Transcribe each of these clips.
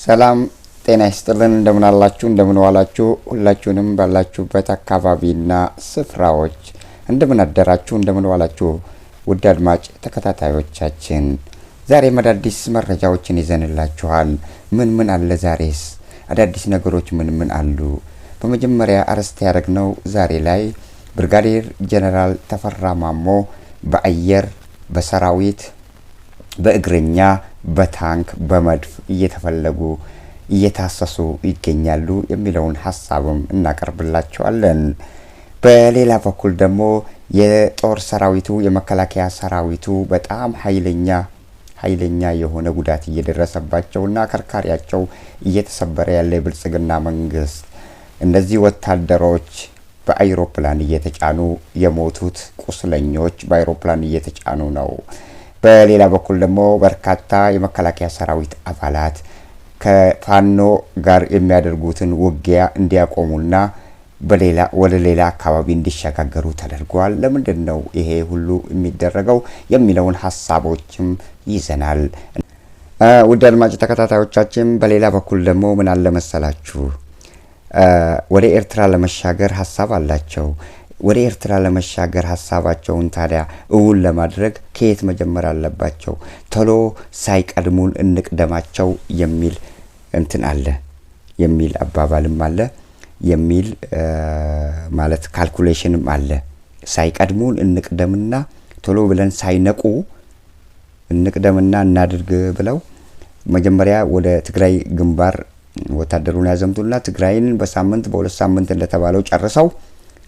ሰላም ጤና ይስጥልን። እንደምን አላችሁ? እንደምን ዋላችሁ? ሁላችሁንም ባላችሁበት አካባቢና ስፍራዎች እንደምን አደራችሁ? እንደምን ዋላችሁ? ውድ አድማጭ ተከታታዮቻችን ዛሬ አዳዲስ መረጃዎችን ይዘንላችኋል። ምን አለ ዛሬስ? አዳዲስ ነገሮች ምን አሉ? በመጀመሪያ አርዕስት ያደረግነው ዛሬ ላይ ብርጋዴር ጀነራል ተፈራ ማሞ በአየር በሰራዊት በእግረኛ በታንክ በመድፍ እየተፈለጉ እየታሰሱ ይገኛሉ የሚለውን ሐሳብም እናቀርብላችኋለን። በሌላ በኩል ደግሞ የጦር ሰራዊቱ የመከላከያ ሰራዊቱ በጣም ኃይለኛ የሆነ ጉዳት እየደረሰባቸውና አከርካሪያቸው እየተሰበረ ያለ የብልጽግና መንግስት እነዚህ ወታደሮች በአይሮፕላን እየተጫኑ የሞቱት ቁስለኞች በአይሮፕላን እየተጫኑ ነው። በሌላ በኩል ደግሞ በርካታ የመከላከያ ሰራዊት አባላት ከፋኖ ጋር የሚያደርጉትን ውጊያ እንዲያቆሙና ወደ ሌላ አካባቢ እንዲሸጋገሩ ተደርጓል። ለምንድን ነው ይሄ ሁሉ የሚደረገው የሚለውን ሐሳቦችም ይዘናል። ውድ አድማጭ ተከታታዮቻችን በሌላ በኩል ደግሞ ምን አለ መሰላችሁ? ወደ ኤርትራ ለመሻገር ሐሳብ አላቸው። ወደ ኤርትራ ለመሻገር ሐሳባቸውን ታዲያ እውን ለማድረግ ከየት መጀመር አለባቸው? ቶሎ ሳይቀድሙን እንቅደማቸው የሚል አለ የሚል አባባልም አለ የሚል ማለት ካልኩሌሽንም አለ። ሳይቀድሙን እንቅደምና ቶሎ ብለን ሳይነቁ እንቅደምና እናድርግ ብለው መጀመሪያ ወደ ትግራይ ግንባር ወታደሩን ያዘምቱና ትግራይን በሳምንት በሁለት ሳምንት እንደተባለው ጨርሰው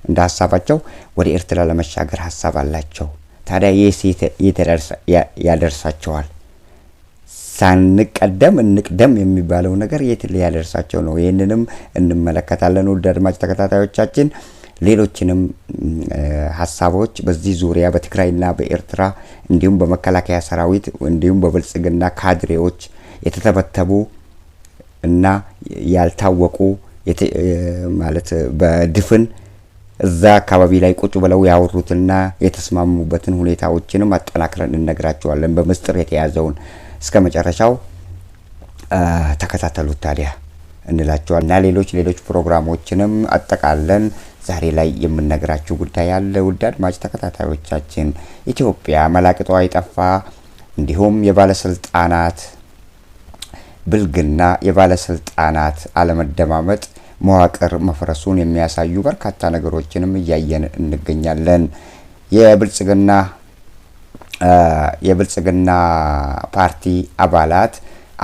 እንደ ሐሳባቸው ወደ ኤርትራ ለመሻገር ሐሳብ አላቸው። ታዲያ የት ያደርሳቸዋል? ሳንቀደም እንቅደም የሚባለው ነገር የት ሊያደርሳቸው ነው? ይህንንም እንመለከታለን። ውድ አድማጭ ተከታታዮቻችን ሌሎችንም ሐሳቦች በዚህ ዙሪያ በትግራይና በኤርትራ እንዲሁም በመከላከያ ሰራዊት እንዲሁም በብልጽግና ካድሬዎች የተተበተቡ እና ያልታወቁ ማለት በድፍን እዛ አካባቢ ላይ ቁጭ ብለው ያወሩትና የተስማሙበትን ሁኔታዎችንም አጠናክረን እንነግራቸዋለን። በምስጢር የተያዘውን እስከ መጨረሻው ተከታተሉት ታዲያ እንላቸዋለን። እና ሌሎች ፕሮግራሞችንም አጠቃለን ዛሬ ላይ የምንነግራችሁ ጉዳይ አለ። ውድ አድማጭ ተከታታዮቻችን ኢትዮጵያ መላቅጧ የጠፋ እንዲሁም የባለስልጣናት ብልግና የባለስልጣናት አለመደማመጥ መዋቅር መፍረሱን የሚያሳዩ በርካታ ነገሮችንም እያየን እንገኛለን። የብልጽግና ፓርቲ አባላት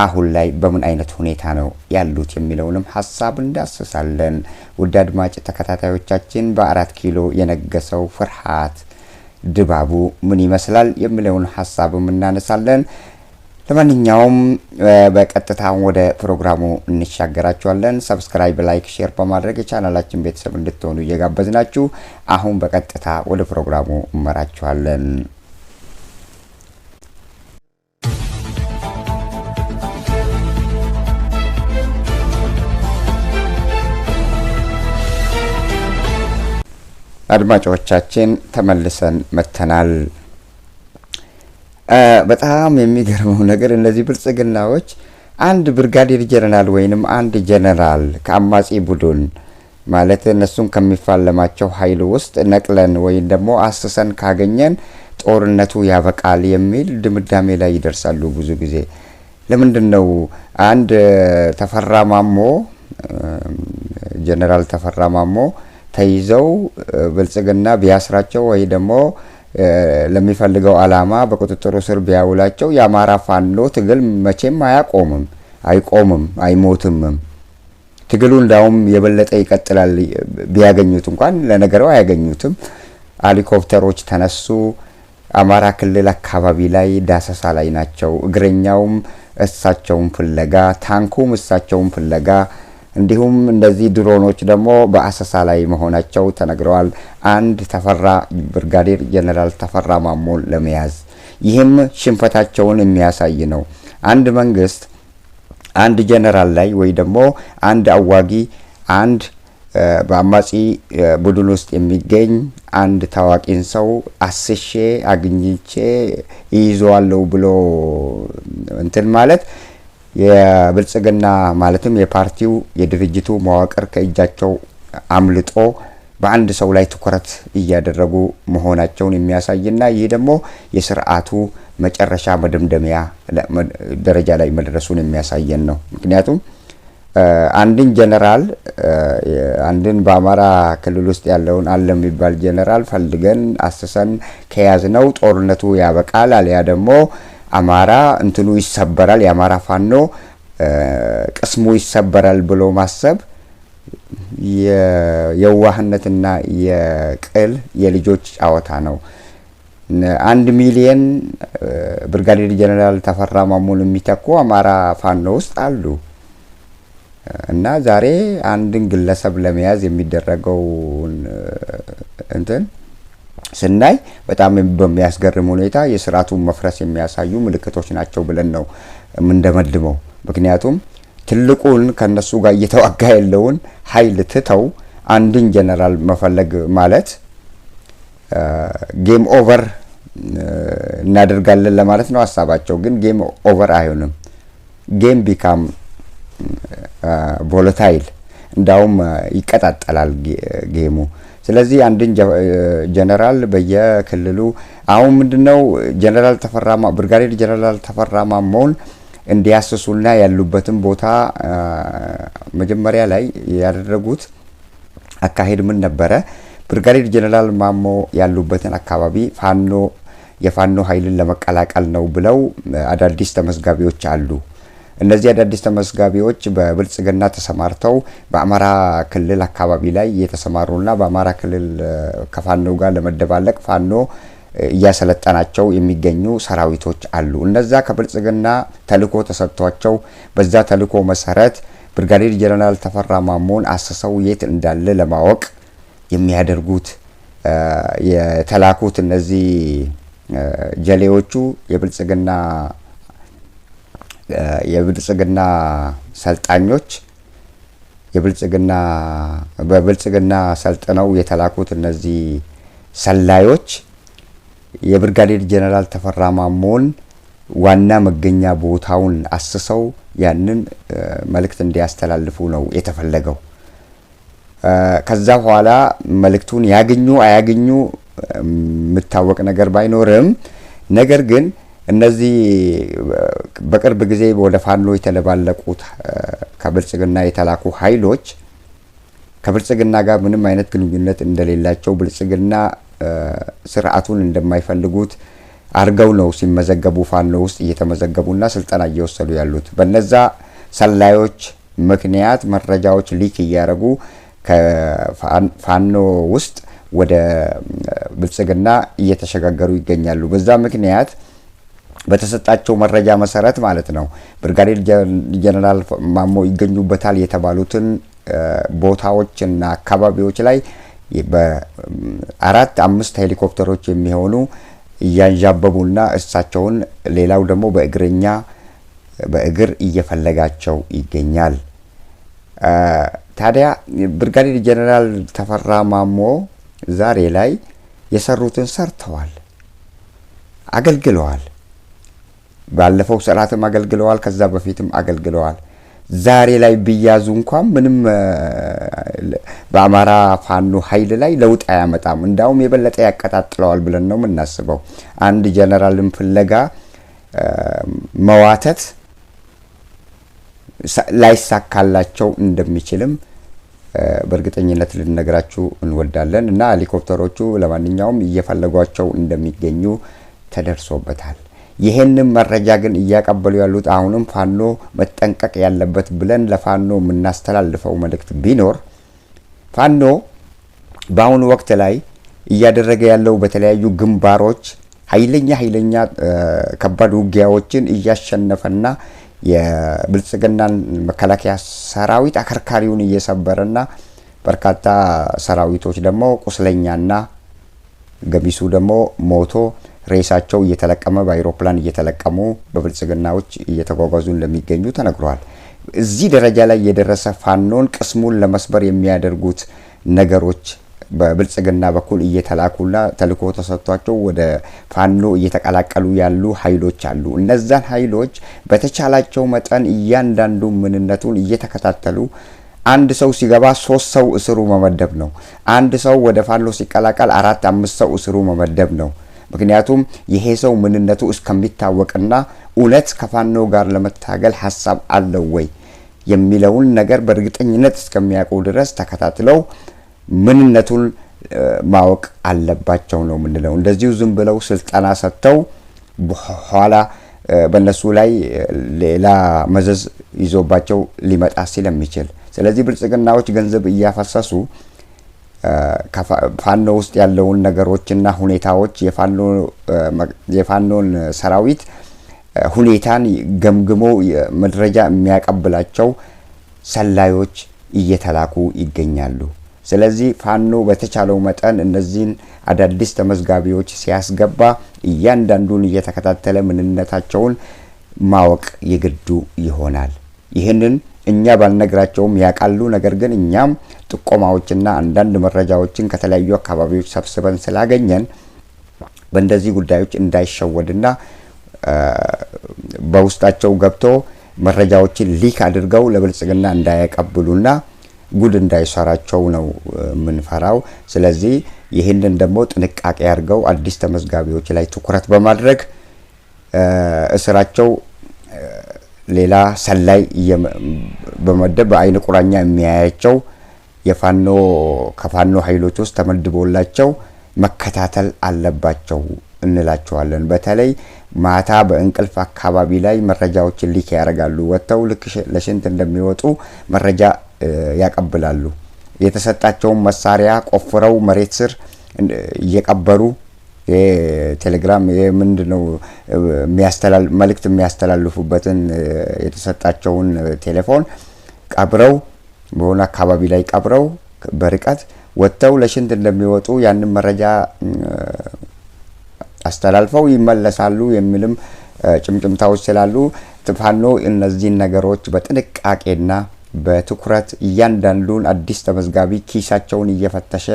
አሁን ላይ በምን አይነት ሁኔታ ነው ያሉት የሚለውንም ሐሳብ እንዳስሳለን። ውድ አድማጭ ተከታታዮቻችን በ4 ኪሎ የነገሰው ፍርሃት ድባቡ ምን ይመስላል የሚለውን ሐሳብም እናነሳለን። ለማንኛውም በቀጥታ ወደ ፕሮግራሙ እንሻገራችኋለን። ሰብስክራይብ፣ ላይክ፣ ሼር በማድረግ የቻናላችን ቤተሰብ እንድትሆኑ እየጋበዝናችሁ አሁን በቀጥታ ወደ ፕሮግራሙ እመራችኋለን። አድማጮቻችን ተመልሰን መተናል። በጣም የሚገርመው ነገር እነዚህ ብልጽግናዎች አንድ ብርጋዴር ጀነራል ወይንም አንድ ጀነራል ከአማጺ ቡድን ማለት እነሱን ከሚፋለማቸው ኃይል ውስጥ ነቅለን ወይም ደግሞ አስሰን ካገኘን ጦርነቱ ያበቃል የሚል ድምዳሜ ላይ ይደርሳሉ። ብዙ ጊዜ ለምንድን ነው አንድ ተፈራ ማሞ ጀነራል ተፈራ ማሞ ተይዘው ብልጽግና ቢያስራቸው ወይ ደግሞ ለሚፈልገው አላማ በቁጥጥሩ ስር ቢያውላቸው የአማራ ፋኖ ትግል መቼም አይቆምም አይሞትም። ትግሉ እንዳውም የበለጠ ይቀጥላል። ቢያገኙት እንኳን ለነገሩ አያገኙትም። ሄሊኮፕተሮች ተነሱ። አማራ ክልል አካባቢ ላይ ዳሰሳ ላይ ናቸው። እግረኛውም እሳቸውን ፍለጋ፣ ታንኩም እሳቸውን ፍለጋ እንዲሁም እንደዚህ ድሮኖች ደግሞ በአሰሳ ላይ መሆናቸው ተነግረዋል። አንድ ብርጋዴር ጀነራል ተፈራ ማሞን ለመያዝ ይህም ሽንፈታቸውን የሚያሳይ ነው። አንድ መንግስት አንድ ጀነራል ላይ ወይ ደግሞ አንድ አዋጊ አንድ በአማጺ ቡድን ውስጥ የሚገኝ አንድ ታዋቂን ሰው አስሼ አግኝቼ ይይዘዋለሁ ብሎ ማለት የብልጽግና ማለትም የፓርቲው የድርጅቱ መዋቅር ከእጃቸው አምልጦ በአንድ ሰው ላይ ትኩረት እያደረጉ መሆናቸውን የሚያሳይና ይህ ደግሞ የስርዓቱ መጨረሻ መደምደሚያ ደረጃ ላይ መድረሱን የሚያሳየን ነው። ምክንያቱም አንድን ጀነራል አንድን በአማራ ክልል ውስጥ ያለውን አለ የሚባል ጀነራል ፈልገን አስሰን ከያዝነው ጦርነቱ ያበቃል፣ አለያ ደግሞ አማራ እንትኑ ይሰበራል፣ የአማራ ፋኖ ቅስሙ ይሰበራል ብሎ ማሰብ የዋህነትና የቅል የልጆች ጨዋታ ነው። 1 ሚሊዮን ብርጋዴር ጀነራል ተፈራ ማሞን የሚተኩ አማራ ፋኖ ውስጥ አሉ እና ዛሬ አንድን ግለሰብ ለመያዝ የሚደረገው እንትን ስናይ በጣም በሚያስገርም ሁኔታ የስርዓቱን መፍረስ የሚያሳዩ ምልክቶች ናቸው ብለን ነው የምንደመድመው። ምክንያቱም ትልቁን ከነሱ ጋር እየተዋጋ ያለውን ኃይል ትተው አንድን ጀነራል መፈለግ ማለት ጌም ኦቨር እናደርጋለን ለማለት ነው ሀሳባቸው። ግን ጌም ኦቨር አይሆንም። ጌም ቢካም ቮለታይል እንዳውም ይቀጣጠላል ጌሙ። ስለዚህ አንድን ጀነራል በየክልሉ አሁን ምንድነው ጀነራል ተፈራማ ብርጋዴር ጀነራል ተፈራ ማሞን እንዲያስሱና ያሉበትን ቦታ መጀመሪያ ላይ ያደረጉት አካሄድ ምን ነበረ? ብርጋዴር ጀነራል ማሞ ያሉበትን አካባቢ የፋኖ ኃይልን ለመቀላቀል ነው ብለው አዳዲስ ተመዝጋቢዎች አሉ። እነዚህ አዳዲስ ተመዝጋቢዎች በብልጽግና ተሰማርተው በአማራ ክልል አካባቢ ላይ የተሰማሩና በአማራ ክልል ከፋኖ ጋር ለመደባለቅ ፋኖ እያሰለጠናቸው የሚገኙ ሰራዊቶች አሉ። እነዛ ከብልጽግና ተልኮ ተሰጥቷቸው በዛ ተልኮ መሰረት ብርጋዴር ጀነራል ተፈራ ማሞን አሰሰው የት እንዳለ ለማወቅ የሚያደርጉት የተላኩት እነዚህ ጀሌዎቹ የብልጽግና ሰልጣኞች በብልጽግና ሰልጥነው የተላኩት እነዚህ ሰላዮች የብርጋዴር ጀነራል ተፈራ ማሞን ዋና መገኛ ቦታውን አስሰው ያንን መልእክት እንዲያስተላልፉ ነው የተፈለገው። ከዛ በኋላ መልእክቱን ያገኙ አያገኙ የምታወቅ ነገር ባይኖርም ነገር ግን እነዚህ በቅርብ ጊዜ ወደ ፋኖ የተለባለቁት ከብልጽግና የተላኩ ኃይሎች ከብልጽግና ጋር ምንም አይነት ግንኙነት እንደሌላቸው ብልጽግና ስርዓቱን እንደማይፈልጉት አርገው ነው ሲመዘገቡ ፋኖ ውስጥ እየተመዘገቡና ስልጠና እየወሰዱ ያሉት። በነዛ ሰላዮች ምክንያት መረጃዎች ሊክ እያደረጉ ከፋኖ ውስጥ ወደ ብልጽግና እየተሸጋገሩ ይገኛሉ። በዛ ምክንያት በተሰጣቸው መረጃ መሰረት ማለት ነው ብርጋዴር ጀነራል ማሞ ይገኙበታል የተባሉትን ቦታዎችና አካባቢዎች ላይ በ4-5 ሄሊኮፕተሮች የሚሆኑ እያንዣበቡና እሳቸውን ሌላው ደግሞ በእግር እየፈለጋቸው ይገኛል። ታዲያ ብርጋዴር ጀነራል ተፈራ ማሞ ዛሬ ላይ የሰሩትን ሰርተዋል፣ አገልግለዋል። ባለፈው ስርዓትም አገልግለዋል፣ ከዛ በፊትም አገልግለዋል። ዛሬ ላይ ቢያዙ እንኳን ምንም በአማራ ፋኖ ኃይል ላይ ለውጥ አያመጣም። እንዳውም የበለጠ ያቀጣጥለዋል ብለን ነው የምናስበው። አንድ ጀነራልን ፍለጋ መዋተት ላይሳካላቸው እንደሚችልም በእርግጠኝነት ልንነግራችሁ እንወዳለን እና ሄሊኮፕተሮቹ ለማንኛውም እየፈለጓቸው እንደሚገኙ ተደርሶበታል። ይሄንን መረጃ ግን እያቀበሉ ያሉት አሁንም ፋኖ መጠንቀቅ ያለበት ብለን ለፋኖ የምናስተላልፈው መልእክት ቢኖር ፋኖ በአሁኑ ወቅት ላይ እያደረገ ያለው በተለያዩ ግንባሮች ኃይለኛ ከባድ ውጊያዎችን እያሸነፈና የብልጽግናን መከላከያ ሰራዊት አከርካሪውን እየሰበረና በርካታ ሰራዊቶች ደግሞ ቁስለኛና ገሚሱ ደግሞ ሞቶ ሬሳቸው እየተለቀመ በአይሮፕላን እየተለቀሙ በብልጽግናዎች እየተጓጓዙ እንደሚገኙ ተነግሯል። እዚህ ደረጃ ላይ የደረሰ ፋኖን ቅስሙን ለመስበር የሚያደርጉት ነገሮች በብልጽግና በኩል እየተላኩና ተልኮ ተሰጥቷቸው ወደ ፋኖ እየተቀላቀሉ ያሉ ኃይሎች አሉ። እነዛን ኃይሎች በተቻላቸው መጠን እያንዳንዱ ምንነቱን እየተከታተሉ አንድ ሰው ሲገባ 3 ሰው እስሩ መመደብ ነው። አንድ ሰው ወደ ፋኖ ሲቀላቀል 4 5 ሰው እስሩ መመደብ ነው። ምክንያቱም ይሄ ሰው ምንነቱ እስከሚታወቅና እውነት ከፋኖ ጋር ለመታገል ሐሳብ አለው ወይ የሚለውን ነገር በእርግጠኝነት እስከሚያውቁ ድረስ ተከታትለው ምንነቱን ማወቅ አለባቸው ነው የምንለው። እንደዚሁ ዝም ብለው ስልጠና ሰጥተው በኋላ በእነሱ ላይ ሌላ መዘዝ ይዞባቸው ሊመጣ ስለሚችል፣ ስለዚህ ብልጽግናዎች ገንዘብ እያፈሰሱ ፋኖ ውስጥ ያለውን ነገሮችና ሁኔታዎች የፋኖን ሰራዊት ሁኔታን ገምግሞ መረጃ የሚያቀብላቸው ሰላዮች እየተላኩ ይገኛሉ። ስለዚህ ፋኖ በተቻለው መጠን እነዚህን አዳዲስ ተመዝጋቢዎች ሲያስገባ እያንዳንዱን እየተከታተለ ምንነታቸውን ማወቅ የግዱ ይሆናል። ይህንን እኛ ባልነግራቸውም ያውቃሉ። ነገር ግን እኛም ጥቆማዎችና አንዳንድ መረጃዎችን ከተለያዩ አካባቢዎች ሰብስበን ስላገኘን በእንደዚህ ጉዳዮች እንዳይሸወድና በውስጣቸው ገብቶ መረጃዎችን ሊክ አድርገው ለብልጽግና እንዳያቀብሉና ጉድ እንዳይሰራቸው ነው የምንፈራው። ስለዚህ ይህንን ደግሞ ጥንቃቄ አድርገው አዲስ ተመዝጋቢዎች ላይ ትኩረት በማድረግ እስራቸው ሌላ ሰላይ በመደብ በአይን ቁራኛ የሚያያቸው ከፋኖ ኃይሎች ውስጥ ተመድቦላቸው መከታተል አለባቸው እንላቸዋለን። በተለይ ማታ በእንቅልፍ አካባቢ ላይ መረጃዎችን ሊክ ያደርጋሉ። ወጥተው ልክ ለሽንት እንደሚወጡ መረጃ ያቀብላሉ። የተሰጣቸውን መሳሪያ ቆፍረው መሬት ስር እየቀበሩ የቴሌግራም ምንድነው መልእክት የሚያስተላልፉበትን የተሰጣቸውን ቴሌፎን ቀብረው በሆነ አካባቢ ላይ ቀብረው በርቀት ወጥተው ለሽንት እንደሚወጡ ያንን መረጃ አስተላልፈው ይመለሳሉ የሚልም ጭምጭምታዎች ስላሉ ፋኖ እነዚህን ነገሮች በጥንቃቄና በትኩረት እያንዳንዱን አዲስ ተመዝጋቢ ኪሳቸውን እየፈተሸ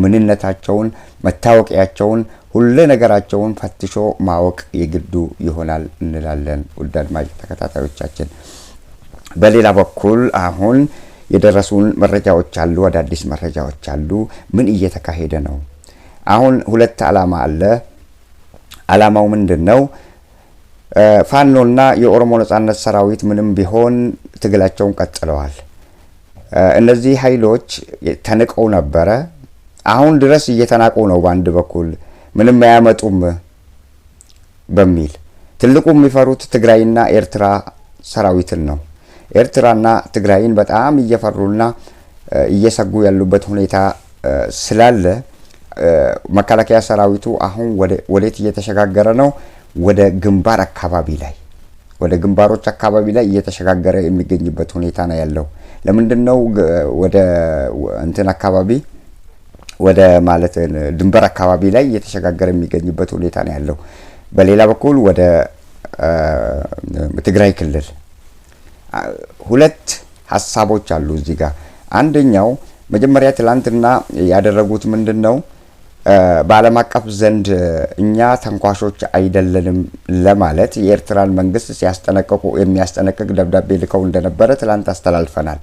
ምንነታቸውን፣ መታወቂያቸውን፣ ሁሉ ነገራቸውን ፈትሾ ማወቅ የግዱ ይሆናል እንላለን። ውድ አድማጭ ተከታታዮቻችን፣ በሌላ በኩል አሁን የደረሱን መረጃዎች አሉ፣ አዳዲስ መረጃዎች አሉ። ምን እየተካሄደ ነው? አሁን ሁለት ዓላማ አለ። ዓላማው ምንድነው? ፋኖና የኦሮሞ ነጻነት ሰራዊት ምንም ቢሆን ትግላቸውን ቀጥለዋል። እነዚህ ኃይሎች ተንቀው ነበረ። አሁን ድረስ እየተናቁ ነው። በአንድ በኩል ምንም አያመጡም በሚል ትልቁ የሚፈሩት ትግራይና ኤርትራ ሰራዊትን ነው። ኤርትራና ትግራይን በጣም እየፈሩና እየሰጉ ያሉበት ሁኔታ ስላለ መከላከያ ሰራዊቱ አሁን ወዴት እየተሸጋገረ ነው? ወደ ግንባር አካባቢ ላይ ወደ ግንባሮች አካባቢ ላይ እየተሸጋገረ የሚገኝበት ሁኔታ ነው ያለው። ለምንድነው ወደ እንትን አካባቢ ወደ ማለት ድንበር አካባቢ ላይ እየተሸጋገረ የሚገኝበት ሁኔታ ነው ያለው? በሌላ በኩል ወደ ትግራይ ክልል ሁለት ሐሳቦች አሉ እዚህ ጋር። አንደኛው መጀመሪያ ትላንትና ያደረጉት ምንድነው? በዓለም አቀፍ ዘንድ እኛ ተንኳሾች አይደለንም ለማለት የኤርትራን መንግስት የሚያስጠነቅቅ ደብዳቤ ልከው እንደነበረ ትላንት አስተላልፈናል።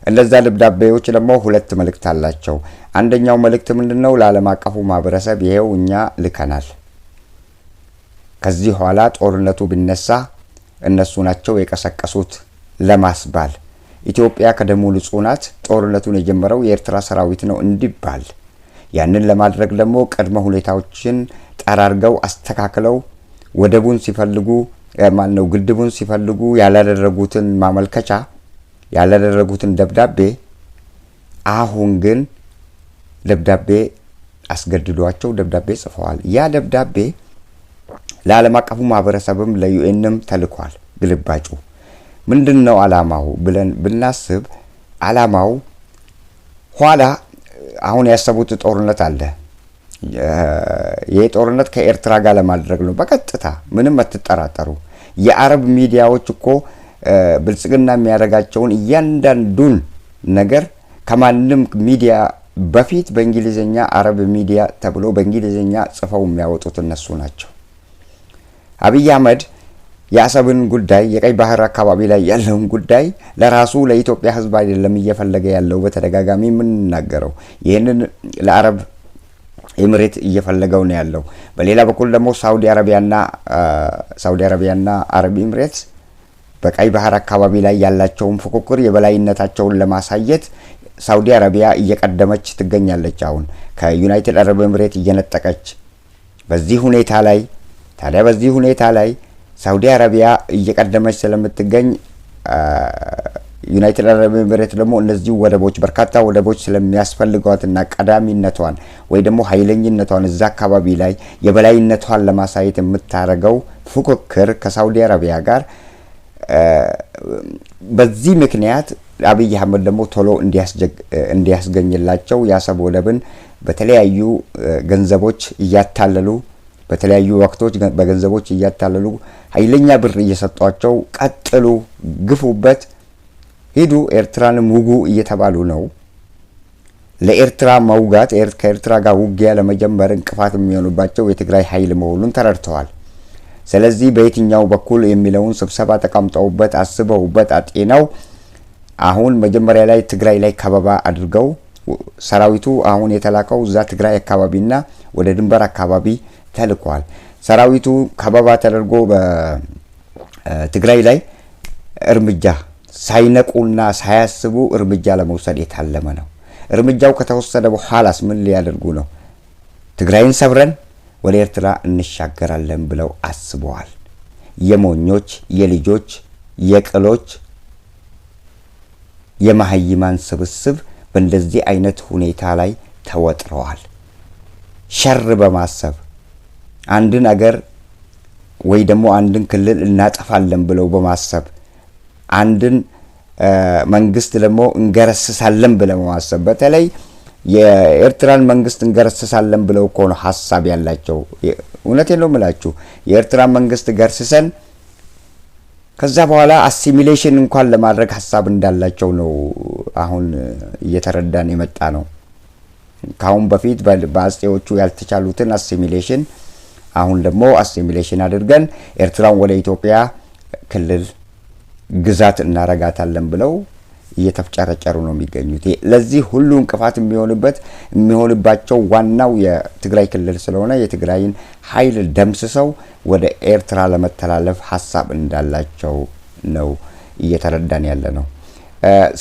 እነዛ ደብዳቤዎች ደግሞ ሁለት መልእክት አላቸው። አንደኛው መልእክት ምንድነው? ለዓለም አቀፉ ማህበረሰብ ይሄው እኛ ልከናል፣ ከዚህ ኋላ ጦርነቱ ቢነሳ እነሱ ናቸው የቀሰቀሱት ለማስባል፣ ኢትዮጵያ ከደሙ ንጹህ ናት፣ ጦርነቱን የጀመረው የኤርትራ ሰራዊት ነው እንዲባል፣ ያንን ለማድረግ ደግሞ ቅድመ ሁኔታዎችን ጠራርገው አስተካክለው ወደቡን ሲፈልጉ ግድቡን ሲፈልጉ ያላደረጉትን ማመልከቻ ያላደረጉትን ደብዳቤ አሁን ግን ደብዳቤ አስገድዷቸው ደብዳቤ ጽፈዋል። ያ ደብዳቤ ለዓለም አቀፉ ማህበረሰብም ለዩኤንም ተልኳል። ግልባጩ ምንድነው ዓላማው ብለን ብናስብ ዓላማው ኋላ አሁን ያሰቡት ጦርነት አለ። ይሄ ጦርነት ከኤርትራ ጋር ለማድረግ ነው በቀጥታ ምንም አትጠራጠሩ። የአረብ ሚዲያዎች እኮ ብልጽግና የሚያደርጋቸውን እያንዳንዱን ነገር ከማንም ሚዲያ በፊት በእንግሊዝኛ አረብ ሚዲያ ተብሎ በእንግሊዝኛ ጽፈው የሚያወጡት እነሱ ናቸው። አብይ አህመድ የአሰብን ጉዳይ የቀይ ባህር አካባቢ ላይ ያለውን ጉዳይ ለራሱ ለኢትዮጵያ ሕዝብ አይደለም እየፈለገ ያለው በተደጋጋሚ የምንናገረው ይህንን ለአረብ ኤሚሬት እየፈለገው ነው ያለው። በሌላ በኩል ደግሞ ሳውዲ አረቢያና አረብ ኤሚሬት በቀይ ባህር አካባቢ ላይ ያላቸውን ፉክክር የበላይነታቸውን ለማሳየት ሳውዲ አረቢያ እየቀደመች ትገኛለች። አሁን ከዩናይትድ አረብ ኤሚሬት እየነጠቀች በዚህ ሁኔታ ላይ ሳውዲ አረቢያ እየቀደመች ስለምትገኝ ዩናይትድ አረብ ኤሚሬት ደግሞ እነዚህ ወደቦች በርካታ ወደቦች ስለሚያስፈልጓትና ቀዳሚነቷን ወይ ደግሞ ኃይለኝነቷን እዛ አካባቢ ላይ የበላይነቷን ለማሳየት የምታረገው ፉክክር ከሳውዲ አረቢያ ጋር በዚህ ምክንያት አብይ አህመድ ደግሞ ቶሎ እንዲያስገኝላቸው የአሰብ ወደብን በተለያዩ ገንዘቦች እያታለሉ በተለያዩ ወቅቶች በገንዘቦች እያታለሉ ኃይለኛ ብር እየሰጧቸው ቀጥሉ፣ ግፉበት፣ ሂዱ ኤርትራንም ውጉ እየተባሉ ነው። ለኤርትራ መውጋት ከኤርትራ ጋር ውጊያ ለመጀመር እንቅፋት የሚሆኑባቸው የትግራይ ኃይል መሆኑን ተረድተዋል። ስለዚህ በየትኛው በኩል የሚለውን ስብሰባ ተቀምጠውበት አስበውበት አጤነው አሁን መጀመሪያ ላይ ትግራይ ላይ ከበባ አድርገው ሰራዊቱ አሁን የተላከው እዛ ትግራይ አካባቢና ወደ ድንበር አካባቢ ተልኳል። ሰራዊቱ ከበባ ተደርጎ በትግራይ ላይ እርምጃ ሳይነቁና ሳያስቡ እርምጃ ለመውሰድ የታለመ ነው። እርምጃው ከተወሰደ በኋላስ ምን ሊያደርጉ ነው? ትግራይን ሰብረን ወደ ኤርትራ እንሻገራለን ብለው አስበዋል። የሞኞች የልጆች የቅሎች የማህይማን ስብስብ በእንደዚህ አይነት ሁኔታ ላይ ተወጥረዋል። ሸር በማሰብ አንድን አገር ወይ ደግሞ አንድን ክልል እናጠፋለን ብለው በማሰብ አንድን መንግስት ደግሞ እንገረስሳለን ብለው በማሰብ በተለይ የኤርትራን መንግስት እንገረስሳለን ብለው እኮ ነው ሐሳብ ያላቸው። እውነቴን ነው የምላችሁ። የኤርትራን መንግስት ገርስሰን ከዛ በኋላ አሲሚሌሽን እንኳን ለማድረግ ሐሳብ እንዳላቸው ነው አሁን እየተረዳን የመጣ ነው። ካሁን በፊት በአጼዎቹ ያልተቻሉትን አሲሚሌሽን አሁን ደግሞ አሲሚሌሽን አድርገን ኤርትራን ወደ ኢትዮጵያ ክልል ግዛት እናረጋታለን ብለው እየተፍጨረጨሩ ነው የሚገኙት። ለዚህ ሁሉ እንቅፋት የሚሆንባቸው ዋናው የትግራይ ክልል ስለሆነ የትግራይን ኃይል ደምስሰው ወደ ኤርትራ ለመተላለፍ ሐሳብ እንዳላቸው ነው እየተረዳን ያለ ነው።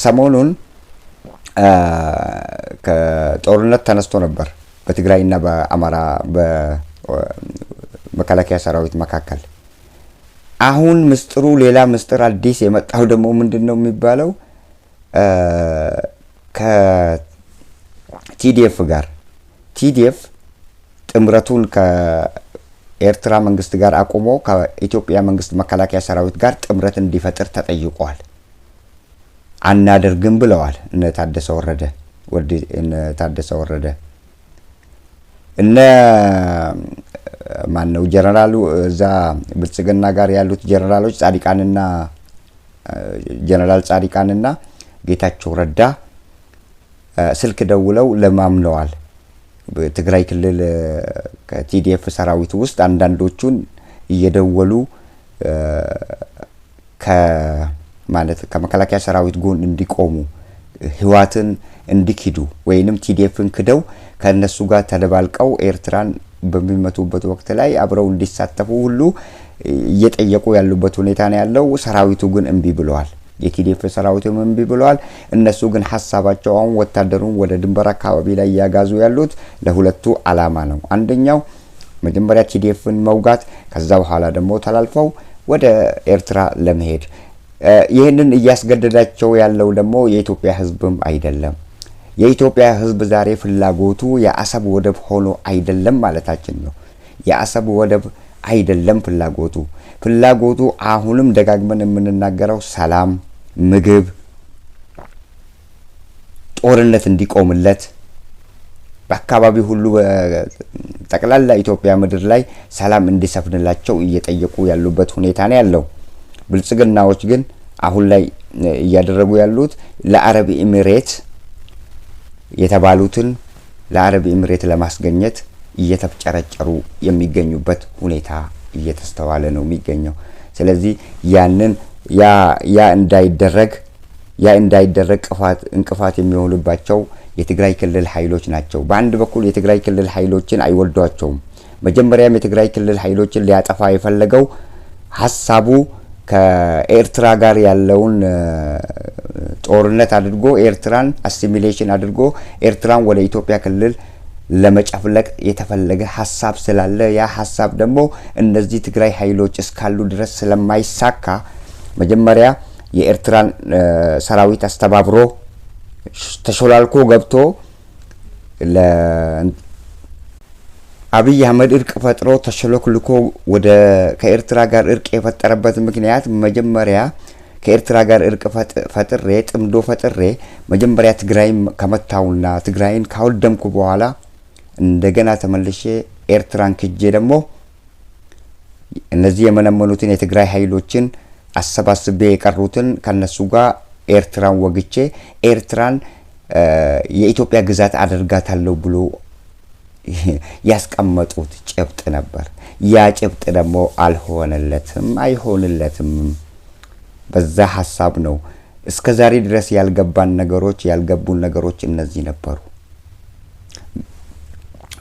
ሰሞኑን ከጦርነት ተነስቶ ነበር በትግራይና በአማራ በመከላከያ ሰራዊት መካከል። አሁን ምስጥሩ ሌላ ምስጥር አዲስ የመጣው ደግሞ ምንድነው የሚባለው? ከቲዲኤፍ ጋር ቲዲኤፍ ጥምረቱን ከኤርትራ መንግስት ጋር አቁሞ ከኢትዮጵያ መንግስት መከላከያ ሰራዊት ጋር ጥምረት እንዲፈጥር ተጠይቋል። አናደርግም ብለዋል እነ ታደሰ ወረደ እነ ማነው ጀነራሉ እዛ ብልጽግና ጋር ያሉት ጀነራሎች ጻድቃንና ጌታቸው ረዳ ስልክ ደውለው ለማምነዋል። በትግራይ ክልል ከቲዲኤፍ ሰራዊት ውስጥ አንዳንዶቹን እየደወሉ ከመከላከያ ሰራዊት ጎን እንዲቆሙ ህዋትን እንዲክዱ ወይንም ቲዲኤፍን ክደው ከነሱ ጋር ተደባልቀው ኤርትራን በሚመቱበት ወቅት ላይ አብረው እንዲሳተፉ ሁሉ እየጠየቁ ያሉበት ሁኔታ ነው ያለው። ሰራዊቱ ግን እምቢ ብለዋል። የቲዲኤፍ ሰራዊቱም እምቢ ብለዋል። እነሱ ግን ሐሳባቸው አሁን ወታደሩን ወደ ድንበር አካባቢ ላይ ያጋዙ ያሉት ለሁለቱ አላማ ነው። አንደኛው መጀመሪያ ቲዲኤፍን መውጋት፣ ከዛ በኋላ ደግሞ ተላልፈው ወደ ኤርትራ ለመሄድ። ይህንን እያስገደዳቸው ያለው ደግሞ የኢትዮጵያ ህዝብም አይደለም። የኢትዮጵያ ህዝብ ዛሬ ፍላጎቱ የአሰብ ወደብ ሆኖ አይደለም ማለታችን ነው። የአሰብ ወደብ አይደለም ፍላጎቱ አሁንም ደጋግመን የምንናገረው ሰላም፣ ምግብ፣ ጦርነት እንዲቆምለት በአካባቢ ሁሉ ጠቅላላ ኢትዮጵያ ምድር ላይ ሰላም እንዲሰፍንላቸው እየጠየቁ ያሉበት ሁኔታ ነው ያለው። ብልጽግናዎች ግን አሁን ላይ እያደረጉ ያሉት ለአረብ ኤሚሬት የተባሉትን ለአረብ ኤምሬት ለማስገኘት እየተፍጨረጨሩ የሚገኙበት ሁኔታ እየተስተዋለ ነው የሚገኘው። ስለዚህ ያንን ያ እንዳይደረግ እንቅፋት የሚሆኑባቸው የትግራይ ክልል ኃይሎች ናቸው። በአንድ በኩል የትግራይ ክልል ኃይሎችን አይወዷቸውም። መጀመሪያም የትግራይ ክልል ኃይሎችን ሊያጠፋ የፈለገው ሀሳቡ ከኤርትራ ጋር ያለውን ጦርነት አድርጎ ኤርትራን አሲሚሌሽን አድርጎ ኤርትራን ወደ ኢትዮጵያ ክልል ለመጨፍለቅ የተፈለገ ሀሳብ ስላለ ያ ሀሳብ ደግሞ እነዚህ ትግራይ ኃይሎች እስካሉ ድረስ ስለማይሳካ መጀመሪያ የኤርትራን ሰራዊት አስተባብሮ ተሾላልኮ ገብቶ አብይ አህመድ እርቅ ፈጥሮ ተሸሎክልኮ ወደ ከኤርትራ ጋር እርቅ የፈጠረበት ምክንያት መጀመሪያ ከኤርትራ ጋር እርቅ ፈጥሬ መጀመሪያ ትግራይን ከመታውና ትግራይን ካወደምኩ በኋላ እንደገና ተመልሼ ኤርትራን ክጄ ደግሞ እነዚህ የመነመኑትን የትግራይ ኃይሎችን አሰባስቤ የቀሩትን ከነሱ ጋር ኤርትራን ወግቼ ኤርትራን የኢትዮጵያ ግዛት አደርጋታለሁ ብሎ ያስቀመጡት ጭብጥ ነበር። ያ ጭብጥ ደግሞ አይሆንለትም። በዛ ሐሳብ ነው እስከዛሬ ድረስ ያልገቡን ነገሮች እነዚህ ነበሩ።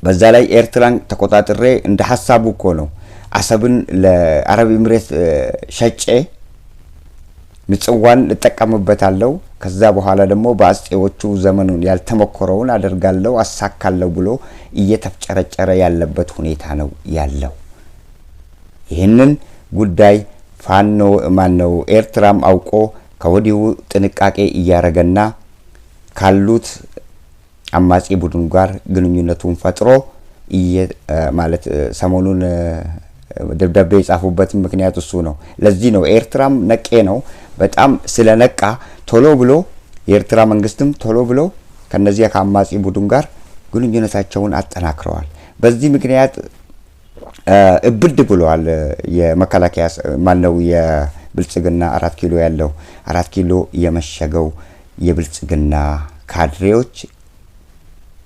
በዛ ላይ ኤርትራን ተቆጣጥሬ እንደ ሐሳቡ እኮ ነው አሰብን ለአረብ ኤምሬት ሸጬ ምጽዋን እጠቀምበታለሁ ከዛ በኋላ ደግሞ በአጼዎቹ ዘመኑን ያልተሞከረውን አደርጋለሁ አሳካለሁ ብሎ እየተፍጨረጨረ ያለበት ሁኔታ ነው ያለው። ይህንን ጉዳይ ኤርትራም አውቆ ከወዲሁ ጥንቃቄ እያረገና ካሉት አማጺ ቡድን ጋር ግንኙነቱን ፈጥሮ ማለት ሰሞኑን ደብዳቤ የጻፉበት ምክንያት እሱ ነው። ለዚህ ነው ኤርትራም ነቄ ነው በጣም ስለነቃ ቶሎ ብሎ የኤርትራ መንግስትም ቶሎ ብሎ ከነዚያ ከአማጺ ቡድን ጋር ግንኙነታቸውን አጠናክረዋል። በዚህ ምክንያት እብድ ብለዋል። የመከላከያ የብልጽግና 4 ኪሎ ያለው 4 ኪሎ የመሸገው የብልጽግና ካድሬዎች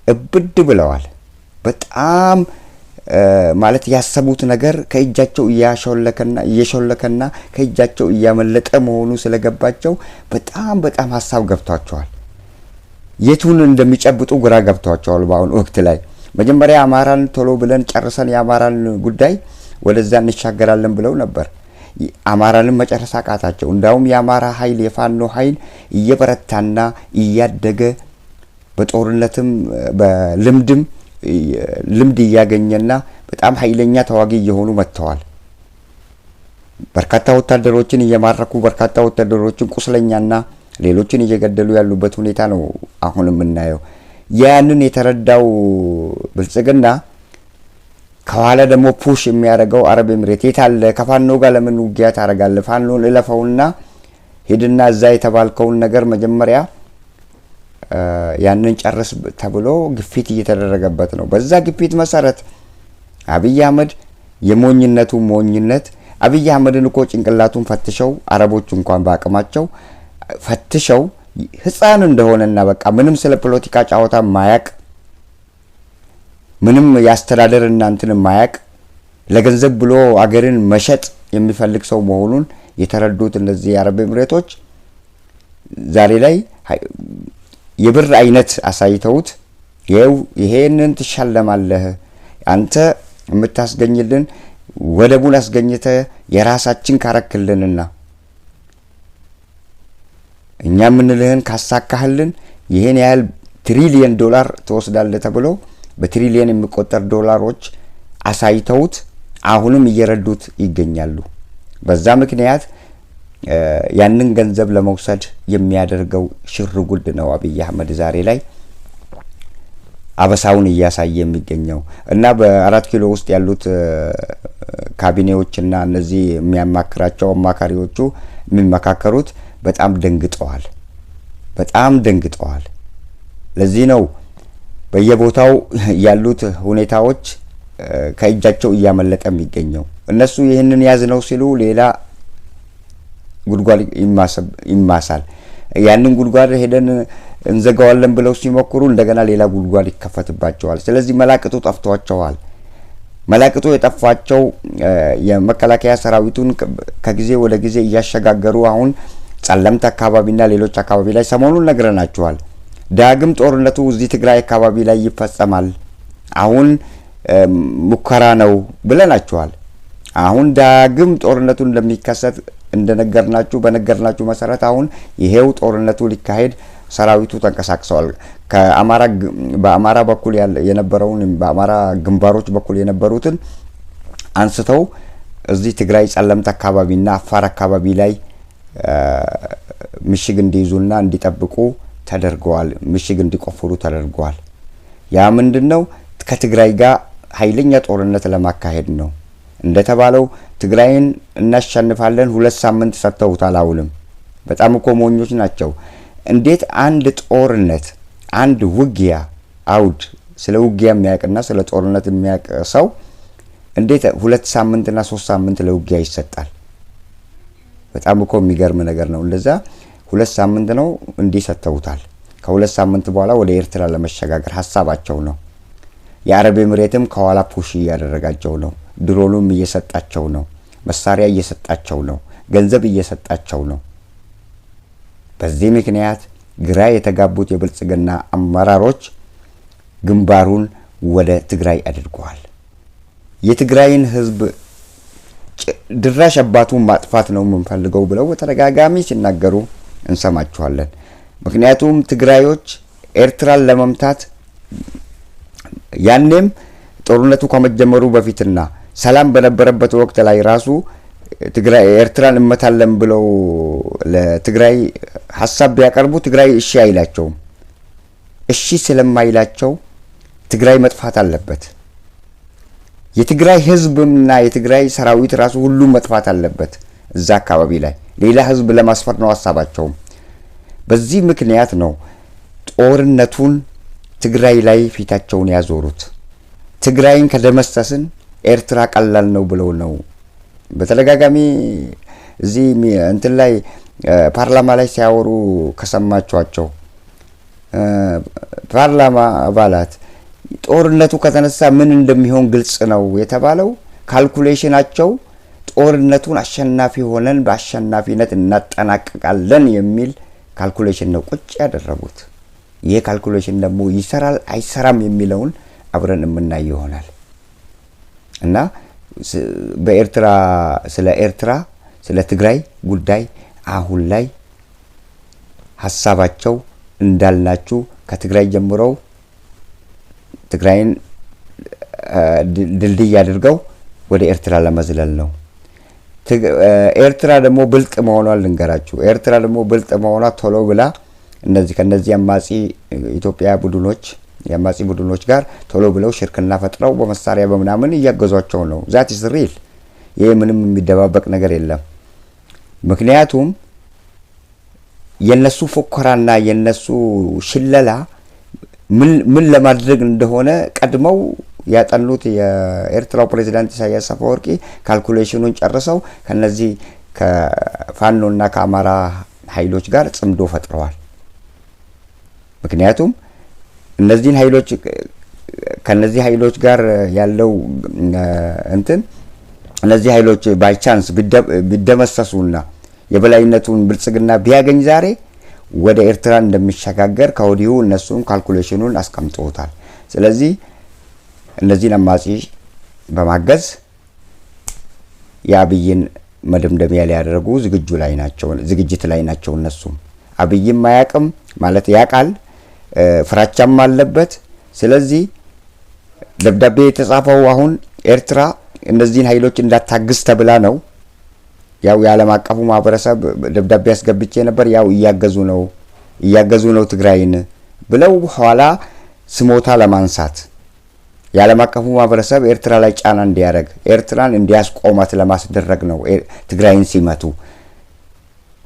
እብድ ብለዋል። በጣም ማለት ያሰቡት ነገር ከእጃቸው እየሾለከና ከእጃቸው እያመለጠ መሆኑ ስለገባቸው በጣም ሐሳብ ገብቷቸዋል። የቱን እንደሚጨብጡ ግራ ገብቷቸዋል። በአሁኑ ወቅት ላይ መጀመሪያ አማራን ቶሎ ብለን ጨርሰን የአማራን ጉዳይ ወደዛ እንሻገራለን ብለው ነበር። አማራንም መጨረስ አቃታቸው። እንዳውም የአማራ ኃይል የፋኖ ኃይል እየበረታና እያደገ በጦርነትም በልምድም ልምድ እያገኘና በጣም ኃይለኛ ተዋጊ እየሆኑ መጥተዋል። በርካታ ወታደሮችን እየማረኩ በርካታ ወታደሮችን ቁስለኛና ሌሎችን እየገደሉ ያሉበት ሁኔታ ነው አሁን የምናየው። ያንን የተረዳው ብልጽግና ከኋላ ደግሞ ፑሽ የሚያደርገው አረብ ኤምሬት የታለ ከፋኖ ጋር ለምን ውጊያ ታረጋለህ? ፋኖን እለፈውና ሄድና እዛ የተባልከውን ነገር መጀመሪያ ያንን ጨርስ ተብሎ ግፊት እየተደረገበት ነው። በዛ ግፊት መሰረት አብይ አህመድ የሞኝነቱ ሞኝነት አብይ አህመድን እኮ ጭንቅላቱን ፈትሸው አረቦች እንኳን በአቅማቸው ፈትሸው ህፃን እንደሆነና በቃ ምንም ስለ ፖለቲካ ጫወታ ማያቅ ምንም ያስተዳደር እናንተን ማያቅ ለገንዘብ ብሎ አገርን መሸጥ የሚፈልግ ሰው መሆኑን የተረዱት እነዚህ የአረብ ኤምሬቶች ዛሬ ላይ የብር አይነት አሳይተውት ይሄንን ትሻለማለህ አንተ የምታስገኝልን ወደቡን አስገኝተ የራሳችን ካረክልንና እኛ ምንልህን ካሳካህልን ይሄን ያህል ትሪሊየን ዶላር ተወስዳለህ ተብሎ በትሪሊየን የሚቆጠር ዶላሮች አሳይተውት አሁንም እየረዱት ይገኛሉ። በዛ ምክንያት ያንን ገንዘብ ለመውሰድ የሚያደርገው ሽርጉድ ነው አብይ አህመድ ዛሬ ላይ አበሳውን እያሳየ የሚገኘው እና በ4 ኪሎ ውስጥ ያሉት ካቢኔዎችና እነዚህ የሚያማክራቸው አማካሪዎቹ የሚመካከሩት በጣም ደንግጠዋል። ለዚህ ነው በየቦታው ያሉት ሁኔታዎች ከእጃቸው እያመለጠ የሚገኘው። እነሱ ይህንን ያዝ ነው ሲሉ ሌላ ጉድጓድ ይማሳል። ያንን ጉድጓድ ሄደን እንዘጋዋለን ብለው ሲሞክሩ እንደገና ሌላ ጉድጓድ ይከፈትባቸዋል። ስለዚህ መላቅጡ ጠፍቷቸዋል። መላቅጡ የጠፋቸው የመከላከያ ሰራዊቱን ከጊዜ ወደ ጊዜ እያሸጋገሩ አሁን ጸለምት አካባቢና ሌሎች አካባቢ ላይ ሰሞኑን ነግረናቸዋል። ዳግም ጦርነቱ እዚህ ትግራይ አካባቢ ላይ ይፈጸማል፣ አሁን ሙከራ ነው ብለናቸዋል። አሁን ዳግም ጦርነቱ እንደሚከሰት እንደነገርናችሁ በነገርናችሁ መሰረት አሁን ይሄው ጦርነቱ ሊካሄድ ሰራዊቱ ተንቀሳቅሰዋል። በአማራ በኩል የነበረውን በአማራ ግንባሮች በኩል የነበሩትን አንስተው እዚህ ትግራይ ጸለምት አካባቢና አፋር አካባቢ ላይ ምሽግ እንዲይዙና እንዲጠብቁ ተደርገዋል። ምሽግ እንዲቆፍሩ ተደርገዋል። ያ ምንድነው? ከትግራይ ጋር ኃይለኛ ጦርነት ለማካሄድ ነው። እንደተባለው ትግራይን እናሸንፋለን 2 ሳምንት ሰጥተውታል። አሁንም በጣም እኮ ሞኞች ናቸው። እንዴት አንድ ጦርነት አንድ ውጊያ አውድ ስለ ውጊያ የሚያውቅና ስለ ጦርነት የሚያውቅ ሰው እንዴት 2 ሳምንትና 3 ሳምንት ለውጊያ ይሰጣል? በጣም እኮ የሚገርም ነገር ነው። እንደዛ 2 ሳምንት ነው እንዲሰተውታል። ከ2 ሳምንት በኋላ ወደ ኤርትራ ለመሸጋገር ሐሳባቸው ነው። የአረብ ኤምሬትም ከኋላ ፑሽ እያደረጋቸው ነው። ድሮኑም እየሰጣቸው ነው። መሳሪያ እየሰጣቸው ነው። ገንዘብ እየሰጣቸው ነው። በዚህ ምክንያት ግራ የተጋቡት የብልጽግና አመራሮች ግንባሩን ወደ ትግራይ አድርገዋል። የትግራይን ህዝብ ድራሽ አባቱን ማጥፋት ነው የምንፈልገው ብለው በተደጋጋሚ ሲናገሩ እንሰማቸዋለን። ምክንያቱም ትግራዮች ኤርትራን ለመምታት ያኔም ጦርነቱ ከመጀመሩ በፊትና ሰላም በነበረበት ወቅት ላይ ራሱ ትግራይ ኤርትራን እመታለን ብለው ለትግራይ ሐሳብ ቢያቀርቡ ትግራይ እሺ አይላቸውም። እሺ ስለማይላቸው ትግራይ መጥፋት አለበት። የትግራይ ህዝብና የትግራይ ሰራዊት ራሱ ሁሉ መጥፋት አለበት። እዛ አካባቢ ላይ ሌላ ህዝብ ለማስፈር ነው ሐሳባቸው። በዚህ ምክንያት ነው ጦርነቱን ትግራይ ላይ ፊታቸውን ያዞሩት። ትግራይን ከደመሰስን ኤርትራ ቀላል ነው ብለው ነው በተደጋጋሚ እዚህ እንትን ላይ ፓርላማ ላይ ሲያወሩ ከሰማችኋቸው ፓርላማ አባላት ጦርነቱ ከተነሳ ምን እንደሚሆን ግልጽ ነው የተባለው። ካልኩሌሽናቸው ጦርነቱን አሸናፊ ሆነን በአሸናፊነት እናጠናቀቃለን የሚል ካልኩሌሽን ነው ቁጭ ያደረጉት። ይሄ ካልኩሌሽን ደግሞ ይሰራል አይሰራም የሚለውን አብረን የምናይ ይሆናል እና ስለ ኤርትራ ስለ ትግራይ ጉዳይ አሁን ላይ ሐሳባቸው እንዳልናችሁ ከትግራይ ጀምረው ትግራይን ድልድይ አድርገው ወደ ኤርትራ ለመዝለል ነው። ኤርትራ ደግሞ ብልጥ መሆኗን ልንገራችሁ። ኤርትራ ደግሞ ብልጥ መሆኗ ቶሎ ብላ ከነዚህ አማጺ ኢትዮጵያ ቡድኖች የአማጺ ቡድኖች ጋር ቶሎ ብለው ሽርክና ፈጥረው በመሳሪያ በመናምን እያገዟቸው ነው። ዛት ኢዝ ሪል። ይሄ ምንም የሚደባበቅ ነገር የለም። ምክንያቱም የነሱ ፎከራና የነሱ ሽለላ ምን ለማድረግ እንደሆነ ቀድመው ያጠኑት የኤርትራው ፕሬዝዳንት ኢሳያስ አፈወርቂ ካልኩሌሽኑን ጨርሰው ከነዚህ ከፋኖና ከአማራ ኃይሎች ጋር ጽምዶ ፈጥረዋል። ምክንያቱም እነዚህን ኃይሎች ከነዚህ ኃይሎች ጋር ያለው እነዚህ ኃይሎች ባይ ቻንስ ቢደመሰሱና የበላይነቱን ብልጽግና ቢያገኝ ዛሬ ወደ ኤርትራ እንደሚሸጋገር ከወዲሁ እነሱም ካልኩሌሽኑን አስቀምጠውታል። ስለዚህ እነዚህን አማጺ በማገዝ የአብይን መደምደሚያ ሊያደርጉ ዝግጅት ላይ ናቸው። እነሱም አብይም አያቅም ማለት ያቃል፣ ፍራቻም አለበት። ስለዚህ ደብዳቤ የተጻፈው አሁን ኤርትራ እነዚህን ኃይሎች እንዳታግዝ ተብላ ነው። ያው የዓለም አቀፉ ማህበረሰብ ደብዳቤ ያስገብቼ ነበር፣ ያው እያገዙ ነው ትግራይን ብለው ኋላ ስሞታ ለማንሳት የዓለም አቀፉ ማህበረሰብ ኤርትራ ላይ ጫና እንዲያደርግ ኤርትራን እንዲያስቆማት ለማስደረግ ነው ትግራይን ሲመቱ።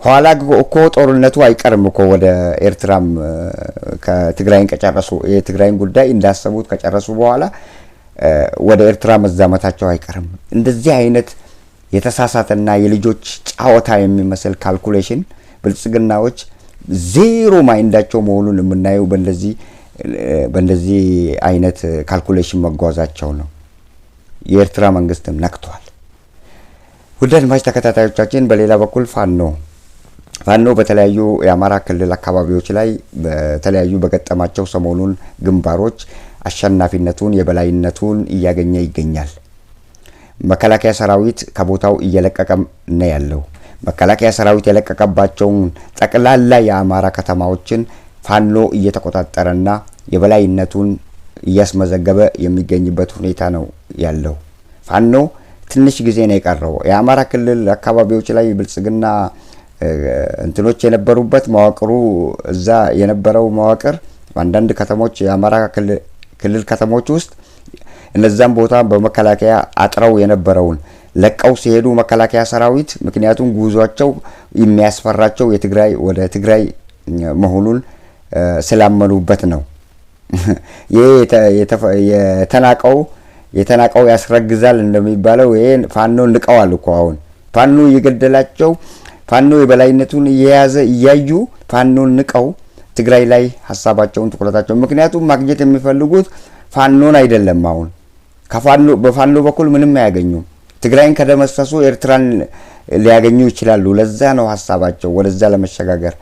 ኋላ እኮ ጦርነቱ አይቀርም እኮ ወደ ኤርትራም ከትግራይን ከጨረሱ የትግራይን ጉዳይ እንዳሰቡት ከጨረሱ በኋላ ወደ ኤርትራ መዛመታቸው አይቀርም። እንደዚህ አይነት የተሳሳተና የልጆች ጫወታ የሚመስል ካልኩሌሽን ብልጽግናዎች ዜሮ ማይንዳቸው መሆኑን የምናየው በእንደዚህ አይነት ካልኩሌሽን መጓዛቸው ነው። የኤርትራ መንግስትም ነክቷል። ውድ አድማጭ ተከታታዮቻችን፣ በሌላ በኩል ፋኖ በተለያዩ የአማራ ክልል አካባቢዎች ላይ በተለያዩ በገጠማቸው ሰሞኑን ግንባሮች አሸናፊነቱን የበላይነቱን እያገኘ ይገኛል። መከላከያ ሰራዊት ከቦታው እየለቀቀ ነው ያለው። መከላከያ ሰራዊት የለቀቀባቸውን ጠቅላላ የአማራ ከተማዎችን ፋኖ እየተቆጣጠረና የበላይነቱን እያስመዘገበ የሚገኝበት ሁኔታ ነው ያለው። ፋኖ ትንሽ ጊዜ ነው የቀረው። የአማራ ክልል አካባቢዎች ላይ ብልጽግና እንትኖች የነበሩበት መዋቅሩ እዛ የነበረው መዋቅር በአንዳንድ ከተሞች የአማራ ክልል ከተሞች ውስጥ እነዛም ቦታ በመከላከያ አጥረው የነበረውን ለቀው ሲሄዱ መከላከያ ሰራዊት ምክንያቱም ጉዟቸው የሚያስፈራቸው ወደ ትግራይ መሆኑን ስላመኑበት ነው። ይሄ የተናቀው ያስረግዛል እንደሚባለው ይሄ ፋኖ ንቀዋል እኮ። አሁን ፋኖ እየገደላቸው ፋኖ የበላይነቱን እየያዘ እያዩ ፋኖን ንቀው ትግራይ ላይ ሀሳባቸውን ትኩረታቸው ምክንያቱም ማግኘት የሚፈልጉት ፋኖን አይደለም። አሁን በፋኖ በኩል ምንም አያገኙም። ትግራይን ከደመሰሱ ኤርትራን ሊያገኙ ይችላሉ። ለዛ ነው ሀሳባቸው ወደዛ ለመሸጋገር።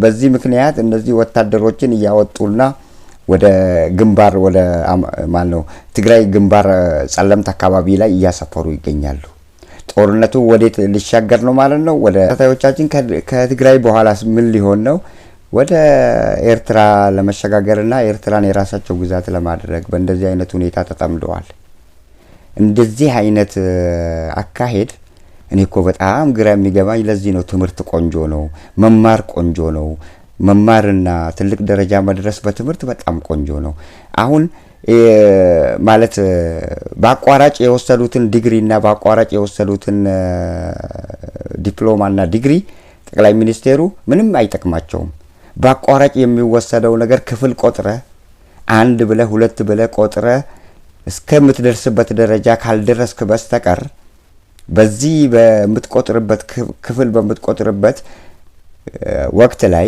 በዚህ ምክንያት እነዚህ ወታደሮችን እያወጡና ወደ ግንባር ትግራይ ግንባር ጸለምት አካባቢ ላይ እያሰፈሩ ይገኛሉ። ጦርነቱ ወዴት ሊሻገር ነው ማለት ነው? ወደ ታታዮቻችን ከትግራይ በኋላ ምን ሊሆን ነው? ወደ ኤርትራ ለመሸጋገርና ኤርትራን የራሳቸው ግዛት ለማድረግ በእንደዚህ አይነት ሁኔታ ተጠምደዋል። እንደዚህ አይነት አካሄድ እኔ እኮ በጣም ግራ የሚገባኝ ለዚህ ነው። ትምህርት ቆንጆ ነው፣ መማር ቆንጆ ነው። መማርና ትልቅ ደረጃ መድረስ በትምህርት በጣም ቆንጆ ነው። አሁን ማለት በአቋራጭ የወሰዱትን ዲግሪና በአቋራጭ የወሰዱትን ዲፕሎማና ዲግሪ ጠቅላይ ሚኒስቴሩ ምንም አይጠቅማቸውም። በአቋራጭ የሚወሰደው ነገር ክፍል ቆጥረ 1 ብለ 2 ብለ ቆጥረ እስከምትደርስበት ደረጃ ካልደረስክ በስተቀር በዚህ በምትቆጥርበት ክፍል በምትቆጥርበት ወቅት ላይ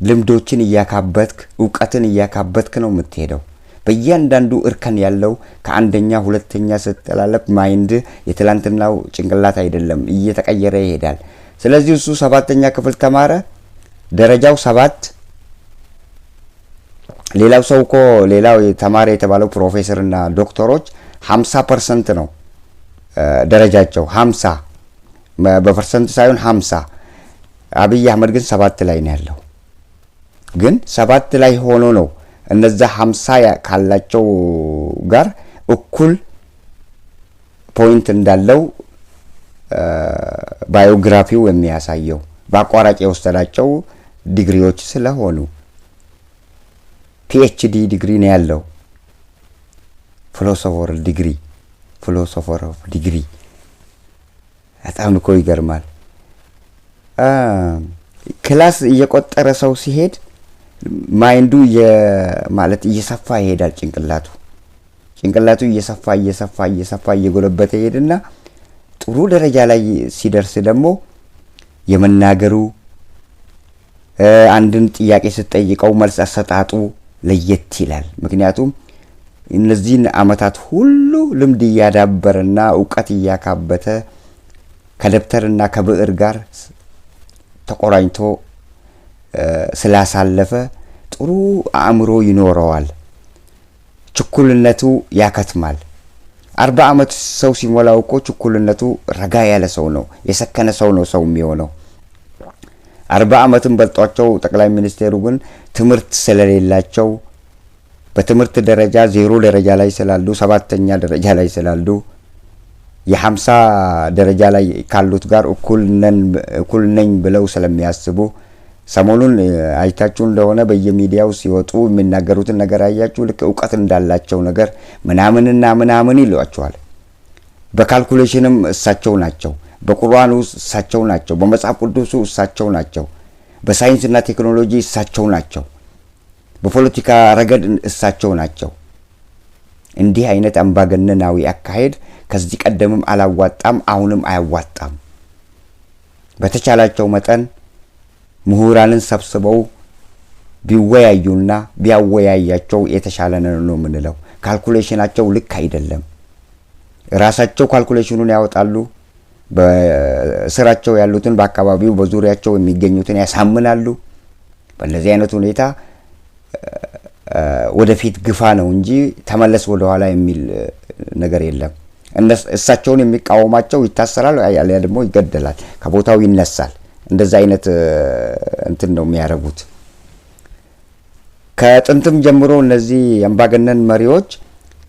ልምዶችን እያካበትክ እውቀትን እያካበትክ ነው የምትሄደው። በእያንዳንዱ እርከን ያለው ከአንደኛ ሁለተኛ ስትተላለፍ ማይንድ የትላንትናው ጭንቅላት አይደለም፣ እየተቀየረ ይሄዳል። ስለዚህ እሱ 7ኛ ክፍል ተማረ፣ ደረጃው 7። ሌላው ሰው እኮ ሌላው ተማረ የተባለው ፕሮፌሰርና ዶክተሮች 50% ነው ደረጃቸው 50 በፐርሰንት ሳይሆን 50። አብይ አህመድ ግን 7 ላይ ነው ያለው። ግን 7 ላይ ሆኖ ነው እነዛ 50 ካላቸው ጋር እኩል ፖይንት እንዳለው ባዮግራፊው የሚያሳየው በአቋራጭ የወሰዳቸው ዲግሪዎች ስለሆኑ ፒኤችዲ ዲግሪ ነው ያለው። ፊሎሶፈር ኦፍ ዲግሪ በጣም እኮ ይገርማል። ክላስ እየቆጠረ ሰው ሲሄድ ማይንዱ ማለት እየሰፋ ይሄዳል። ጭንቅላቱ እየሰፋ እየጎለበተ ይሄድና ጥሩ ደረጃ ላይ ሲደርስ ደግሞ የመናገሩ አንድን ጥያቄ ስትጠይቀው መልስ አሰጣጡ ለየት ይላል። ምክንያቱም እነዚህን አመታት ሁሉ ልምድ እያዳበረና እውቀት እያካበተ ከደብተርና ከብዕር ጋር ተቆራኝቶ ስላሳለፈ ጥሩ አእምሮ ይኖረዋል። ችኩልነቱ ያከትማል። 40 ዓመት ሰው ሲሞላው እኮ ችኩልነቱ ረጋ ያለ ሰው ነው፣ የሰከነ ሰው ነው ሰው የሚሆነው። 40 ዓመትን በልጧቸው ጠቅላይ ሚኒስቴሩ ግን ትምህርት ስለሌላቸው በትምህርት ደረጃ 0 ደረጃ ላይ ስላሉ 7ኛ ደረጃ ላይ ስላሉ የ50 ደረጃ ላይ ካሉት ጋር እኩል ነኝ ብለው ስለሚያስቡ ሰሞኑን አይታችሁ እንደሆነ በየሚዲያው ሲወጡ የሚናገሩትን ነገር አያችሁ። ልክ እውቀት እንዳላቸው ነገር ምናምን ይሏቸዋል። በካልኩሌሽንም እሳቸው ናቸው፣ በቁርአን ውስጥ እሳቸው ናቸው፣ በመጽሐፍ ቅዱስ እሳቸው ናቸው፣ በሳይንስና ቴክኖሎጂ እሳቸው ናቸው፣ በፖለቲካ ረገድ እሳቸው ናቸው። እንዲህ አይነት አምባገነናዊ አካሄድ ከዚህ ቀደምም አላዋጣም፣ አሁንም አያዋጣም። በተቻላቸው መጠን ምሁራንን ሰብስበው ቢወያዩና ቢያወያያቸው የተሻለ ነው የምንለው። ካልኩሌሽናቸው ልክ አይደለም። ራሳቸው ካልኩሌሽኑን ያወጣሉ። በስራቸው ያሉትን በአካባቢው በዙሪያቸው የሚገኙትን ያሳምናሉ። በእነዚህ አይነት ሁኔታ ወደፊት ግፋ ነው እንጂ ተመለስ ወደ ኋላ የሚል ነገር የለም። እሳቸውን የሚቃወማቸው ይታሰራል፣ ያለ ደግሞ ይገደላል፣ ከቦታው ይነሳል። እንደዛ አይነት እንትን ነው የሚያደርጉት። ከጥንትም ጀምሮ እነዚህ አምባገነን መሪዎች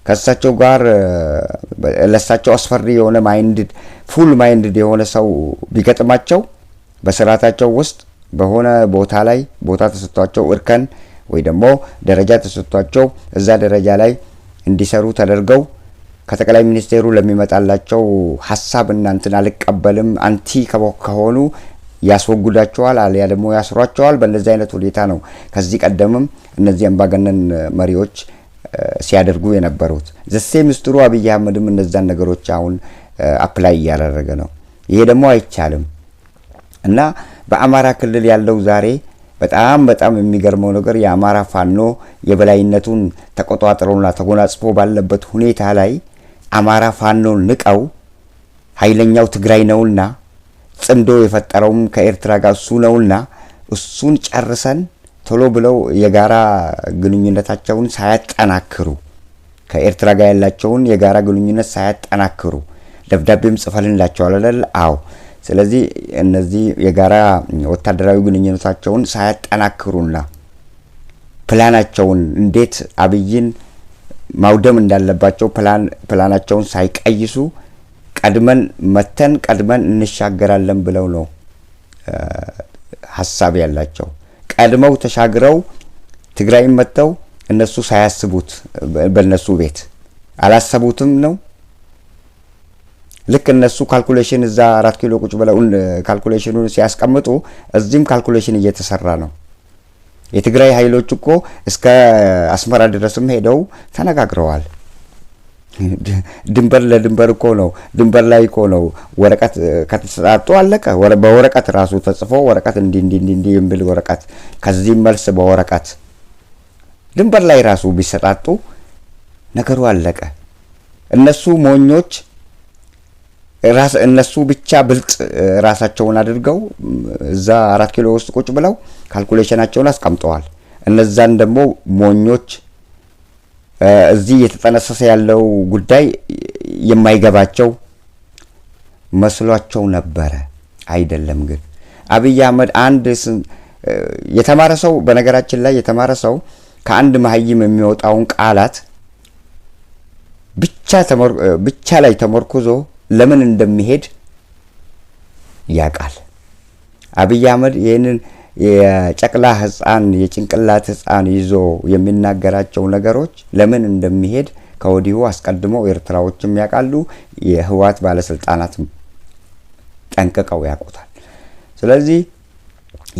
ከእሳቸው ጋር ለእሳቸው አስፈሪ የሆነ ፉል ማይንድድ የሆነ ሰው ቢገጥማቸው በስርዓታቸው ውስጥ በሆነ ቦታ ላይ ቦታ ተሰጥቷቸው እርከን ወይ ደግሞ ደረጃ ተሰጥቷቸው እዛ ደረጃ ላይ እንዲሰሩ ተደርገው ከጠቅላይ ሚኒስቴሩ ለሚመጣላቸው ሐሳብ እና እንትን አልቀበልም አንቲ ከሆኑ ያስወግዳቸዋል፣ አልያ ደግሞ ያስሯቸዋል። በእንደዚህ አይነት ሁኔታ ነው ከዚህ ቀደምም እነዚህ አምባገነን መሪዎች ሲያደርጉ የነበሩት። ዘሴ ምስጥሩ አብይ አህመድም እነዛን ነገሮች አሁን አፕላይ እያደረገ ነው። ይሄ ደግሞ አይቻልም እና በአማራ ክልል ያለው ዛሬ በጣም የሚገርመው ነገር የአማራ ፋኖ የበላይነቱን ተቆጣጥሮና ተጎናጽፎ ባለበት ሁኔታ ላይ አማራ ፋኖን ንቀው ኃይለኛው ትግራይ ነውና ጽምዶ የፈጠረውም ከኤርትራ ጋር እሱ ነውና እሱን ጨርሰን ቶሎ ብለው የጋራ ግንኙነታቸውን ሳያጠናክሩ ከኤርትራ ጋር ያላቸውን የጋራ ግንኙነት ሳያጠናክሩ ደብዳቤም ጽፈንላቸዋል አይደል? አዎ። ስለዚህ እነዚህ የጋራ ወታደራዊ ግንኙነታቸውን ሳያጠናክሩና ፕላናቸውን እንዴት አብይን ማውደም እንዳለባቸው ፕላናቸውን ሳይቀይሱ ቀድመን መተን ቀድመን እንሻገራለን ብለው ነው ሐሳብ ያላቸው። ቀድመው ተሻግረው ትግራይን መተው እነሱ ሳያስቡት በእነሱ ቤት አላሰቡትም ነው። ልክ እነሱ ካልኩሌሽን እዛ 4 ኪሎ ቁጭ ብለው ካልኩሌሽኑን ሲያስቀምጡ እዚህም ካልኩሌሽን እየተሰራ ነው። የትግራይ ኃይሎች እኮ እስከ አስመራ ድረስም ሄደው ተነጋግረዋል። ድንበር ለድንበር እኮ ነው፣ ድንበር ላይ እኮ ነው። ወረቀት ከተሰጣጡ አለቀ። በወረቀት ራሱ ተጽፎ ወረቀት እንዲ የሚል ወረቀት ከዚህ መልስ በወረቀት ድንበር ላይ ራሱ ቢሰጣጡ ነገሩ አለቀ። እነሱ ሞኞች እነሱ ብቻ ብልጥ ራሳቸውን አድርገው እዛ 4 ኪሎ ውስጥ ቁጭ ብለው ካልኩሌሽናቸውን አስቀምጠዋል። እነዛን ደግሞ ሞኞች እዚህ የተጠነሰሰ ያለው ጉዳይ የማይገባቸው መስሏቸው ነበረ። አይደለም ግን አብይ አህመድ አንድ የተማረ ሰው በነገራችን ላይ የተማረ ሰው ከአንድ መሀይም የሚወጣውን ቃላት ብቻ ላይ ተመርኩዞ ለምን እንደሚሄድ ያቃል። አብይ አህመድ ይሄንን የጨቅላ ህፃን የጭንቅላት ህፃን ይዞ የሚናገራቸው ነገሮች ለምን እንደሚሄድ ከወዲሁ አስቀድመው ኤርትራዎችም ያቃሉ፣ የህዋት ባለስልጣናትም ጠንቅቀው ያውቁታል። ስለዚህ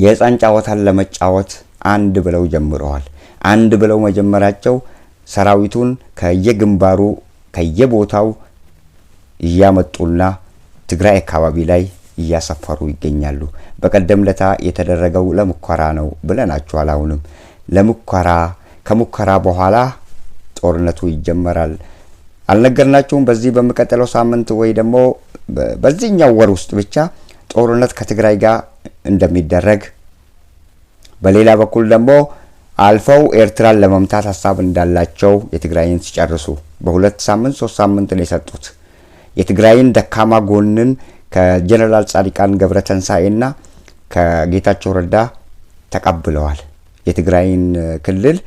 የህፃን ጨዋታን ለመጫወት አንድ ብለው ጀምረዋል። አንድ ብለው መጀመራቸው ሰራዊቱን ከየግንባሩ ከየቦታው እያመጡና ትግራይ አካባቢ ላይ እያሰፈሩ ይገኛሉ። በቀደም ለታ የተደረገው ለሙከራ ነው ብለናቸዋል። አሁንም ለሙከራ ከሙከራ በኋላ ጦርነቱ ይጀመራል አልነገርናችሁም? በዚህ በሚቀጥለው ሳምንት ወይ ደግሞ በዚህኛው ወር ውስጥ ብቻ ጦርነት ከትግራይ ጋር እንደሚደረግ፣ በሌላ በኩል ደግሞ አልፈው ኤርትራን ለመምታት ሐሳብ እንዳላቸው የትግራይን ሲጨርሱ በ2 ሳምንት 3 ሳምንት ነው የሰጡት። የትግራይን ደካማ ጎንን ከጀነራል ጻድቃን ገብረተንሳኤና ከጌታቸው ረዳ ተቀብለዋል። የትግራይን ክልል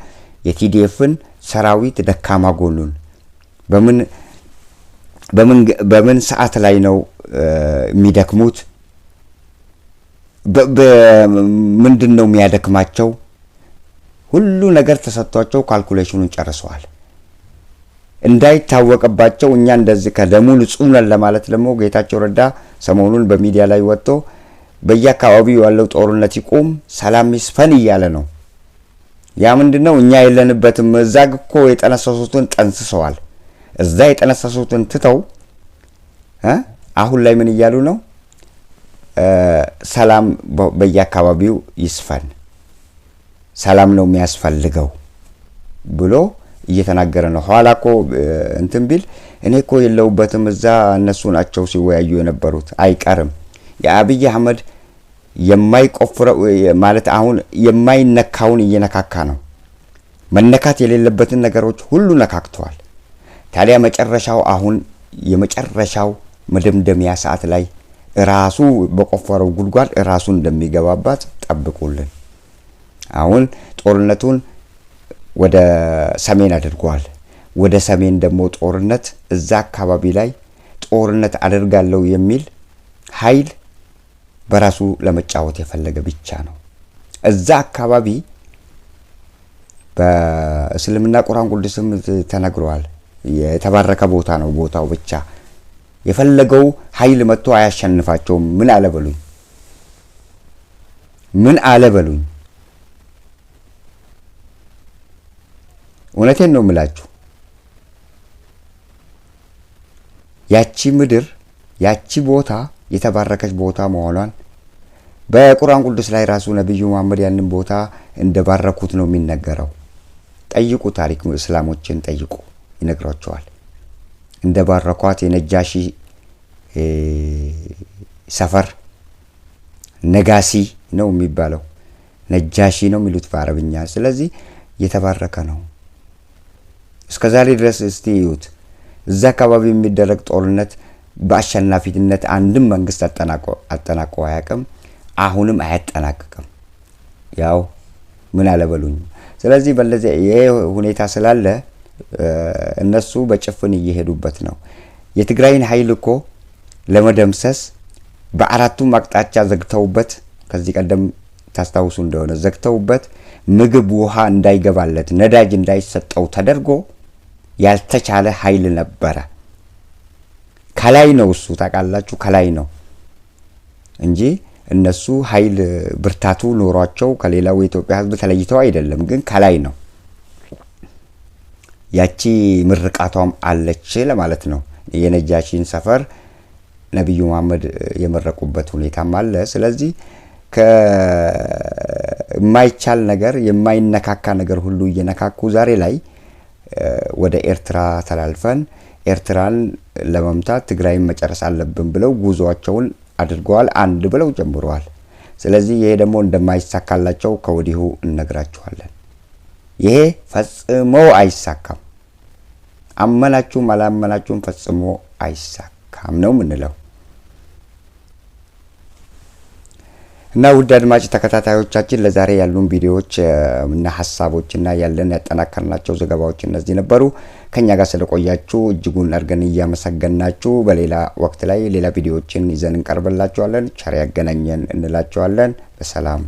የቲዲኤፍን ሰራዊት ደካማ ጎኑን በምን ሰዓት ላይ ነው የሚደክሙት? ምንድነው የሚያደክማቸው? ሁሉ ነገር ተሰጥቷቸው ካልኩሌሽኑን ጨርሰዋል። እንዳይታወቅባቸው እኛ እንደዚህ ከደሙ ንጹህ ነን ለማለት ደግሞ ጌታቸው ረዳ ሰሞኑን በሚዲያ ላይ ወጥቶ በየአካባቢው ያለው ጦርነት ይቆም፣ ሰላም ይስፈን እያለ ነው። ያ ምንድነው? እኛ የለንበትም። እዛ እኮ የጠነሰሱትን ጠንስሰዋል። እዛ የጠነሰሱትን ትተው አሁን ላይ ምን እያሉ ነው? ሰላም በየአካባቢው ይስፈን፣ ሰላም ነው የሚያስፈልገው ብሎ እየተናገረ ነው። ኋላ እኮ እንትን ቢል እኔ እኮ የለውበትም እዛ እነሱ ናቸው ሲወያዩ የነበሩት አይቀርም። የአብይ አህመድ የማይቆፍረው ማለት አሁን የማይነካውን እየነካካ ነው። መነካት የሌለበትን ነገሮች ሁሉ ነካክተዋል። ታዲያ መጨረሻው አሁን የመጨረሻው መደምደሚያ ሰዓት ላይ ራሱ በቆፈረው ጉድጓድ ራሱ እንደሚገባባት ጠብቁልን። አሁን ጦርነቱን ወደ ሰሜን አድርጓል። ወደ ሰሜን ደግሞ ጦርነት እዛ አካባቢ ላይ ጦርነት አደርጋለሁ የሚል ኃይል በራሱ ለመጫወት የፈለገ ብቻ ነው። እዛ አካባቢ በእስልምና ቁርአን ቅዱስም ተነግሯል። የተባረከ ቦታ ነው። ቦታው ብቻ የፈለገው ኃይል መጥቶ አያሸንፋቸውም። ምን አለበሉኝ እውነቴን ነው የምላችሁ። ያቺ ምድር ያቺ ቦታ የተባረከች ቦታ መሆኗን በቁርአን ቅዱስ ላይ ራሱ ነብዩ መሐመድ ያንን ቦታ እንደባረኩት ነው የሚነገረው። ጠይቁ፣ ታሪክ እስላሞችን ጠይቁ፣ ይነግሯቸዋል። እንደባረኳት የነጃሺ ሰፈር ነጋሲ ነው የሚባለው፣ ነጃሺ ነው የሚሉት በአረብኛ። ስለዚህ የተባረከ ነው። እስከዛሬ ድረስ እስቲ እዩት። እዛ አካባቢ የሚደረግ ጦርነት በአሸናፊነት አንድም መንግስት አጠናቆ አያውቅም። አሁንም አያጠናቅቅም። ያው ምን አለበሉኝ። ስለዚህ በለዚህ ይሄ ሁኔታ ስላለ እነሱ በጭፍን እየሄዱበት ነው። የትግራይን ኃይል እኮ ለመደምሰስ በአራቱም አቅጣጫ ዘግተውበት፣ ከዚህ ቀደም ታስታውሱ እንደሆነ ዘግተውበት ምግብ ውሃ እንዳይገባለት ነዳጅ እንዳይሰጠው ተደርጎ ያልተቻለ ኃይል ነበረ። ከላይ ነው እሱ ታውቃላችሁ፣ ከላይ ነው እንጂ እነሱ ኃይል ብርታቱ ኖሯቸው ከሌላው የኢትዮጵያ ሕዝብ ተለይተው አይደለም፣ ግን ከላይ ነው። ያቺ ምርቃቷም አለች ለማለት ነው። የነጃሺን ሰፈር ነብዩ መሐመድ የመረቁበት ሁኔታም አለ። ስለዚህ ከማይቻል ነገር የማይነካካ ነገር ሁሉ እየነካኩ ዛሬ ላይ ወደ ኤርትራ ተላልፈን ኤርትራን ለመምታት ትግራይን መጨረስ አለብን ብለው ጉዞአቸውን አድርገዋል። አንድ ብለው ጀምረዋል። ስለዚህ ይሄ ደግሞ እንደማይሳካላቸው ከወዲሁ እነግራችኋለን። ይሄ ፈጽሞ አይሳካም። አመናችሁም አላመናችሁም ፈጽሞ አይሳካም ነው ምንለው። እና ውድ አድማጭ ተከታታዮቻችን ለዛሬ ያሉን ቪዲዮዎች እና ሐሳቦችና ያለን ያጠናከርናቸው ዘገባዎች እነዚህ ነበሩ። ከኛ ጋር ስለቆያችሁ እጅጉን አድርገን እያመሰገናችሁ በሌላ ወቅት ላይ ሌላ ቪዲዮዎችን ይዘን እንቀርብላችኋለን። ቸር ያገናኘን እንላችኋለን። በሰላም